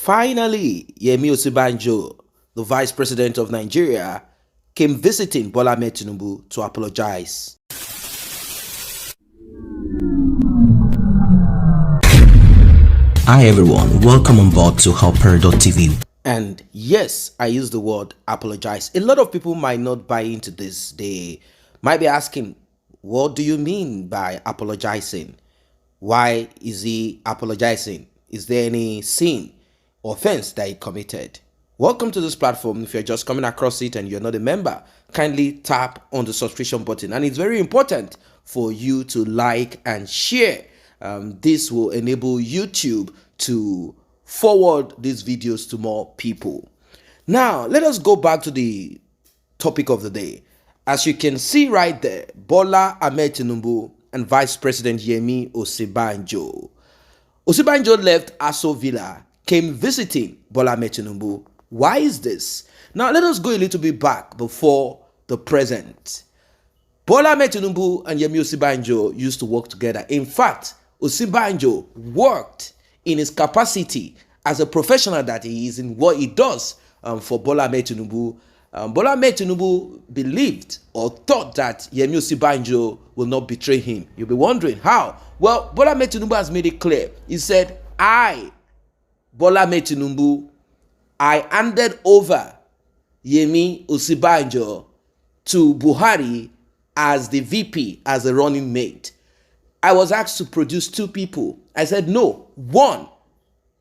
Finally, Yemi Osibanjo, the Vice President of Nigeria, came visiting Bola Ahmed Tinubu to apologize. Hi everyone, welcome on board to Helper.tv. And yes, I use the word apologize. A lot of people might not buy into this. They might be asking, what do you mean by apologizing? Why is he apologizing? Is there any sin, offense that he committed? Welcome to this platform. If you're just coming across it and you're not a member, kindly tap on the subscription button. And it's very important for you to like and share. This will enable YouTube to forward these videos to more people. Now, let us go back to the topic of the day. As you can see right there, Bola Ahmed Tinubu and Vice President Yemi Osibanjo. Osibanjo left Aso Villa, came visiting Bola Ahmed Tinubu. Why is this? Now, let us go a little bit back before the present. Bola Ahmed Tinubu and Yemi Osibanjo used to work together. In fact, Osibanjo worked in his capacity as a professional that he is in what he does for Bola Ahmed Tinubu. Bola Ahmed Tinubu believed or thought that Yemi Osibanjo will not betray him. You'll be wondering how. Well, Bola Ahmed Tinubu has made it clear. He said, Bola Ahmed Tinubu, I handed over Yemi Osibanjo to Buhari as the VP, as a running mate. I was asked to produce two people. I said, no, one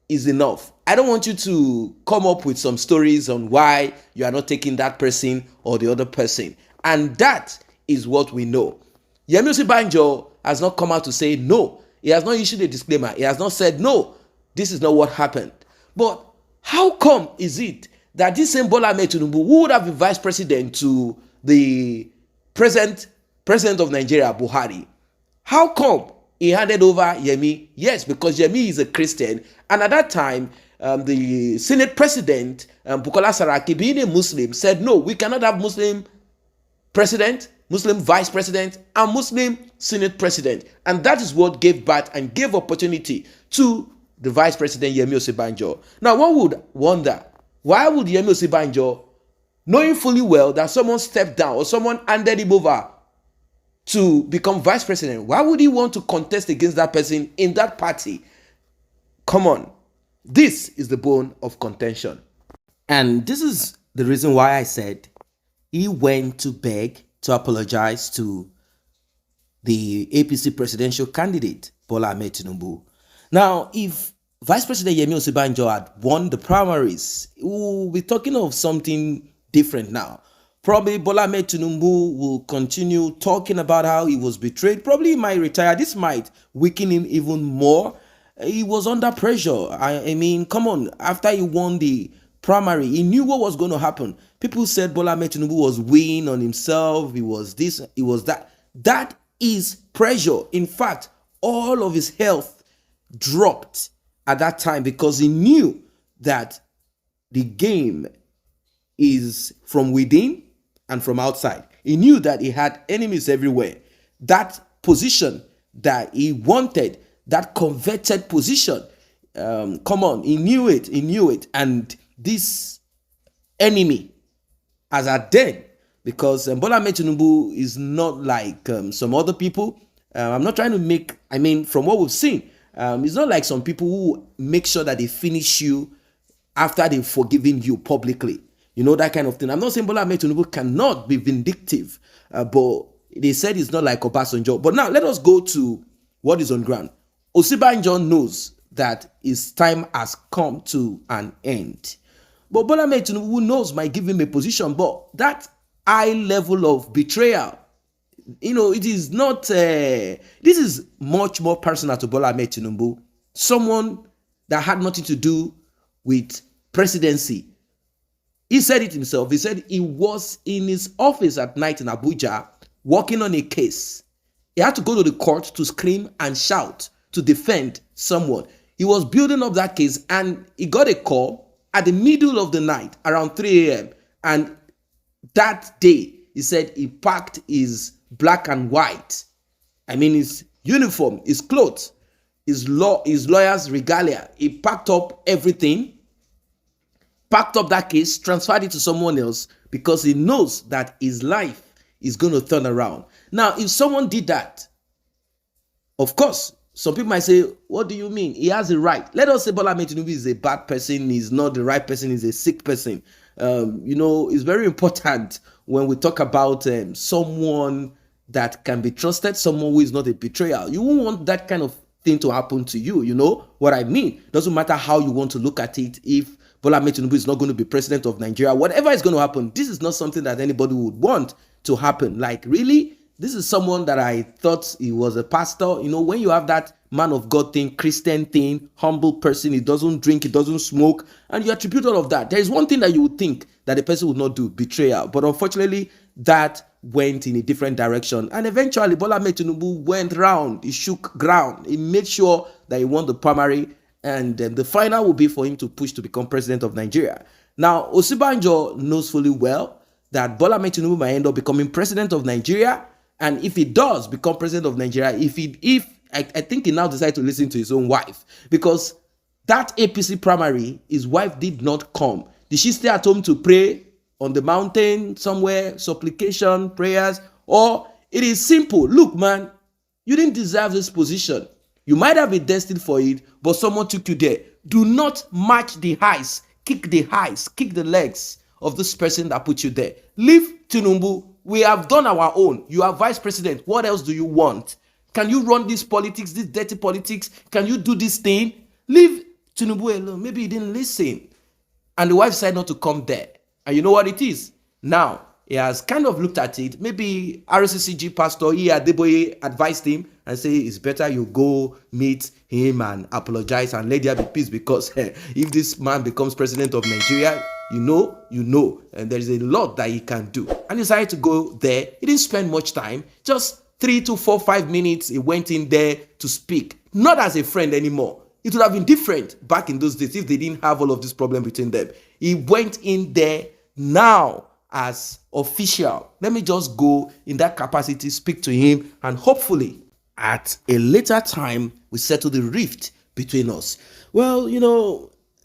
is enough. I don't want you to come up with some stories on why you are not taking that person or the other person. And that is what we know. Yemi Osibanjo has not come out to say no. He has not issued a disclaimer. He has not said, no, this is not what happened. But how come is it that this same Bola Ahmed Tinubu, who would have been vice president to the present president of Nigeria, Buhari, how come he handed over Yemi? Yes, because Yemi is a Christian. And at that time, the Senate President, Bukola Saraki, being a Muslim, said, no, we cannot have Muslim president, Muslim vice president, and Muslim Senate President. And that is what gave birth and gave opportunity to the Vice President, Yemi Osibanjo. Now, one would wonder, why would Yemi Osibanjo, knowing fully well that someone stepped down or someone handed him over to become vice president, why would he want to contest against that person in that party? Come on. This is the bone of contention. And this is the reason why I said he went to beg to apologize to the APC presidential candidate, Bola Ahmed Tinubu. Now, if Vice President Yemi Osibanjo had won the primaries, we'll be talking of something different now. Probably Bola Ahmed Tinubu will continue talking about how he was betrayed. Probably he might retire. This might weaken him even more. He was under pressure. I mean, come on. After he won the primary, he knew what was going to happen. People said Bola Ahmed Tinubu was weighing on himself. He was this, he was that. That is pressure. In fact, all of his health dropped at that time because he knew that the game is from within and from outside. He knew that he had enemies everywhere. That position that he wanted, that coveted position, come on, he knew it, And this enemy, as at then, because Bola Ahmed Tinubu is not like some other people. I'm not trying to make, from what we've seen, it's not like some people who make sure that they finish you after they've forgiven you publicly. You know, that kind of thing. I'm not saying Bola Ahmed Tinubu cannot be vindictive, but they said it's not like Obasanjo. But now let us go to what is on ground. Osibanjo knows that his time has come to an end. But Bola Ahmed Tinubu, who knows, might give him a position. But that high level of betrayal, you know, it is not, this is much more personal to Bola Ahmed Tinubu. Someone that had nothing to do with presidency. He said it himself. He said he was in his office at night in Abuja working on a case. He had to go to the court to scream and shout to defend someone. He was building up that case and he got a call at the middle of the night around 3 a.m. And that day, he said he packed his black and white, his uniform, his clothes, his lawyer's regalia. He packed up everything packed up that case, transferred it to someone else because he knows that his life is going to turn around. Now, if someone did that, of course, some people might say, what do you mean? He has a right. Let us say Bola Tinubu is a bad person, he's not the right person, he's a sick person. It's very important when we talk about someone that can be trusted, someone who is not a betrayal. You won't want that kind of thing to happen to you. You know what I mean? Doesn't matter how you want to look at it. If Bola Tinubu is not going to be president of Nigeria, whatever is going to happen, this is not something that anybody would want to happen. Like, really? This is someone that I thought he was a pastor. When you have that man of God thing, Christian thing, humble person, he doesn't drink, he doesn't smoke, and you attribute all of that. There is one thing that you would think that the person would not do, betrayal. But unfortunately, that went in a different direction. And eventually, Bola Tinubu went round. He shook ground. He made sure that he won the primary. And the final will be for him to push to become president of Nigeria. Now, Osibanjo knows fully well that Bola Tinubu might end up becoming president of Nigeria. And if he does become president of Nigeria, I think he now decided to listen to his own wife, because that APC primary, his wife did not come. Did she stay at home to pray on the mountain somewhere, supplication, prayers? Or it is simple. Look, man, you didn't deserve this position. You might have been destined for it, but someone took you there. Do not match the highs, kick the legs of this person that put you there. Leave Tinubu. We have done our own. You are vice president. What else do you want? Can you run this politics, this dirty politics? Can you do this thing? Leave Tinubu alone. Maybe he didn't listen. And the wife decided not to come there. And you know what it is? Now, he has kind of looked at it. Maybe RCCG pastor Adeboye advised him and say it's better you go meet him and apologize and let there be peace, because if this man becomes president of Nigeria, you know, and there is a lot that he can do. And he decided to go there. He didn't spend much time, just 3 to 4, 5 minutes. He went in there to speak, not as a friend anymore. It would have been different back in those days if they didn't have all of this problem between them. He went in there now as official. Let me just go in that capacity, speak to him, and hopefully at a later time we settle the rift between us. Well,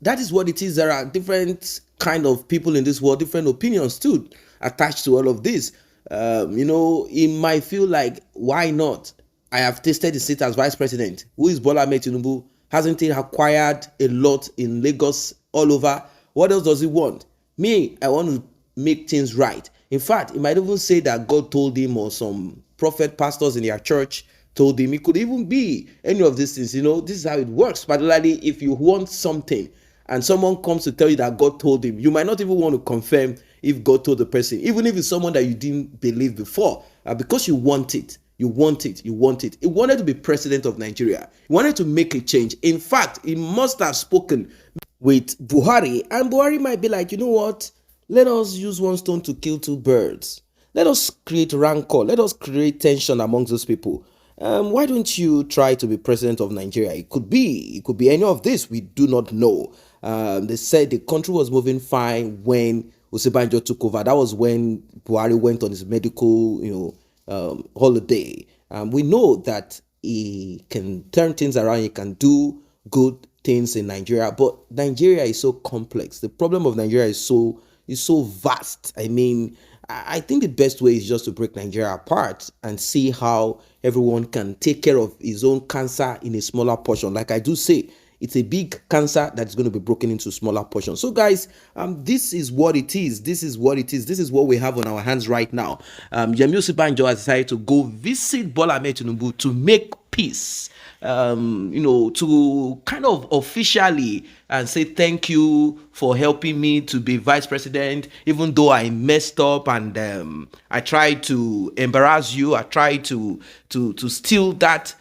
that is what it is. There are different kind of people in this world, different opinions too attached to all of this. It might feel like, why not? I have tasted the seat as vice president. Who is Bola Tinubu? Hasn't he acquired a lot in Lagos, all over? What else does he want? Me, I want to make things right. In fact, he might even say that God told him, or some prophet pastors in their church told him. It could even be any of these things. This is how it works, particularly if you want something and someone comes to tell you that God told him. You might not even want to confirm if God told the person, even if it's someone that you didn't believe before, because you want it. You want it. He wanted to be president of Nigeria. He wanted to make a change. In fact, he must have spoken with Buhari, and Buhari might be like, you know what? Let us use one stone to kill two birds. Let us create rancor. Let us create tension amongst those people. Why don't you try to be president of Nigeria? It could be any of this. We do not know. They said the country was moving fine when Osibanjo took over. That was when Buhari went on his medical, holiday. We know that he can turn things around. He can do good things in Nigeria, but Nigeria is so complex. The problem of Nigeria is so vast. I mean, I think the best way is just to break Nigeria apart and see how everyone can take care of his own cancer in a smaller portion. Like I do say, it's a big cancer that's going to be broken into smaller portions. So guys, this is what it is. This is what we have on our hands right now. Yemi Osibanjo has decided to go visit Bola Tinubu to make peace. To kind of officially and say thank you for helping me to be vice president, even though I messed up and I tried to embarrass you. I tried to steal that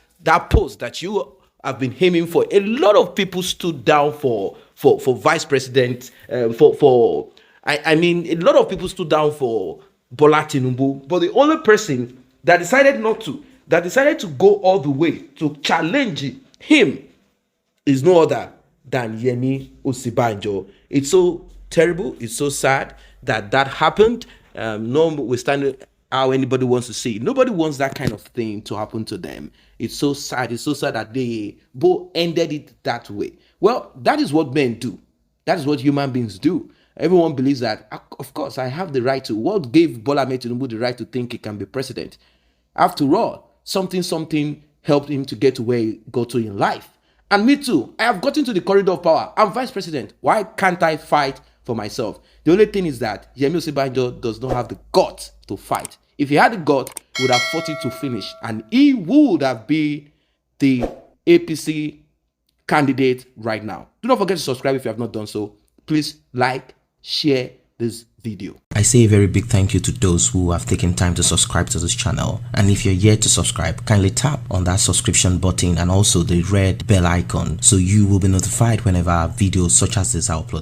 post that you have been aiming for. A lot of people stood down for vice president. A lot of people stood down for Bola Tinubu, but the only person that decided to go all the way to challenge him is no other than Yemi Osibanjo. It's so terrible. It's so sad that happened. Notwithstanding how anybody wants to see it. Nobody wants that kind of thing to happen to them. It's so sad. It's so sad that they both ended it that way. Well, that is what men do. That is what human beings do. Everyone believes that, of course, I have the right to. What gave Bola Ahmed Tinubu the right to think he can be president? After all, something helped him to get to where he got to in life. And me too. I have gotten to the corridor of power. I'm vice president. Why can't I fight for myself? The only thing is that Yemi Osibanjo does not have the guts to fight. If he had the gut, he would have fought it to finish, and he would have been the APC candidate right now. Do not forget to subscribe if you have not done so. Please like, share this video. I say a very big thank you to those who have taken time to subscribe to this channel, and if you're yet to subscribe, kindly tap on that subscription button and also the red bell icon so you will be notified whenever videos such as this are uploaded.